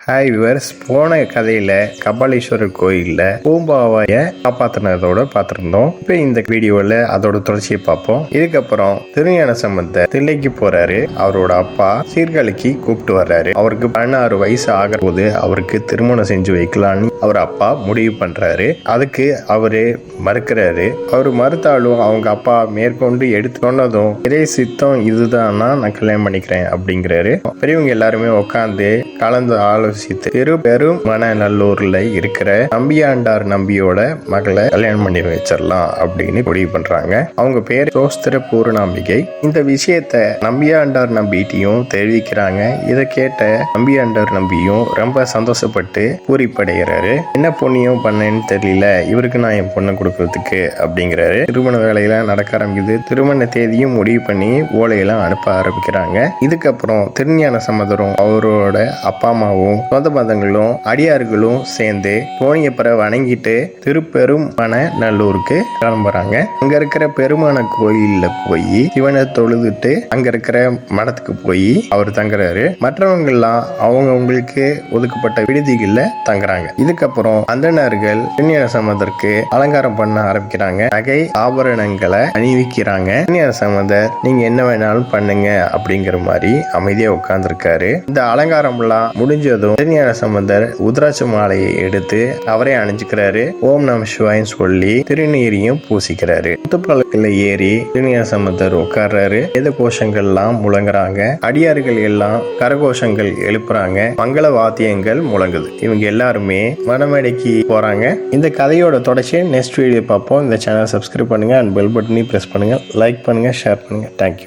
Hi viewers, போன கதையில கபாலீஸ்வரர் கோயில்ல பூம்பாவைய காப்பாத்தினதோட பார்த்திருந்தோம். இப்போ இந்த வீடியோல அதோட தொடர்ச்சியை பார்ப்போம். இதுக்கப்புறம் திருஞான சம்பந்தர் தில்லைக்கு போறாரு. அவரோட அப்பா சீர்காழிக்கு கூப்பிட்டு வர்றாரு. அவருக்கு 16 வயசு ஆகிற போது அவருக்கு திருமணம் செஞ்சு வைக்கலான்னு அவர் அப்பா முடிவு பண்றாரு. அதுக்கு அவரு மறுக்கிறாரு. அவரு மறுத்தாலும் அவங்க அப்பா மேற்கொண்டு எடுத்து சொன்னதும் இறை சித்தம் இதுதான்னா நான் கல்யாணம் பண்ணிக்கிறேன் அப்படிங்கிறாரு. பெரியவங்க எல்லாருமே உட்காந்து கலந்து ஆலோசித்து பெரும் மனநல்லூர்ல இருக்கிற நம்பியாண்டார் நம்பியோட மகளை கல்யாணம் பண்ணி வச்சிடலாம் அப்படின்னு முடிவு பண்றாங்க. அவங்க பேர் சோஸ்திர பூர்ணாம்பிகை. இந்த விஷயத்த நம்பியாண்டார் நம்பிட்டையும் தெரிவிக்கிறாங்க. இதை கேட்ட நம்பியாண்டார் நம்பியும் ரொம்ப சந்தோஷப்பட்டு பூரிப்படைகிறாரு. என்ன புண்ணியம் பண்ணேன்னு தெரியல, இவருக்கு நான் என் பொண்ணை கொடுக்கறதுக்கு அப்படிங்கிறாரு. திருமண வேலையெல்லாம் நடக்க ஆரம்பிக்குது. திருமண தேதியும் முடிவு பண்ணி ஓலையெல்லாம் அனுப்ப ஆரம்பிக்கிறாங்க. இதுக்கப்புறம் திருஞான சம்பந்தரும் அவரோட அப்பா அம்மாவும் சொந்த பந்தங்களும் அடியார்களும் சேர்ந்து தோணியப்பரை வணங்கிட்டு திருப்பெருமன நல்லூருக்கு கிளம்புறாங்க. அங்க இருக்கிற பெருமான கோயில்ல போய் சிவனை தொழுதுட்டு அங்க இருக்கிற மடத்துக்கு போய் அவர் தங்குறாரு. மற்றவங்க எல்லாம் அவங்களுக்கு ஒதுக்கப்பட்ட விடுதிகள்ல தங்குறாங்க. இதுக்கப்புறம் அந்தணர்கள் திருஞான சம்பந்தருக்கு அலங்காரம் பண்ண ஆரம்பிக்கிறாங்க. நகை ஆபரணங்களை அணிவிக்கிறாங்க. திருஞான சம்பந்தர் நீங்க என்ன வேணாலும் பண்ணுங்க அப்படிங்கிற மாதிரி அமைதியா உட்கார்ந்துருக்காரு. இந்த அலங்காரம் எல்லாம் முடிஞ்சதும் திருஞான சம்பந்தர் உத்ராட்ச மாலையை எடுத்து அவரே அணிஞ்சுக்கிறாரு. ஓம் நம சிவாயன்னு சொல்லி திருநீரையும் பூசிக்கிறாரு. முத்துப்பழக்கில் ஏறி திருஞான சம்பந்தர் உட்கார்றாரு. வேத கோஷங்கள் எல்லாம் முழங்குறாங்க. அடியார்கள் எல்லாம் கரகோஷங்கள் எழுப்புறாங்க. மங்கள வாத்தியங்கள் முழங்குது. இவங்க எல்லாருமே மணமேடைக்கு போறாங்க. இந்த கதையோட தொடர்ச்சியை நெக்ஸ்ட் வீடியோ பார்ப்போம். இந்த சேனல் சப்ஸ்கிரைப் பண்ணுங்க அண்ட் பெல் பட்டனையும் பிரஸ் பண்ணுங்க. லைக் பண்ணுங்க, ஷேர் பண்ணுங்க. தேங்க்யூ.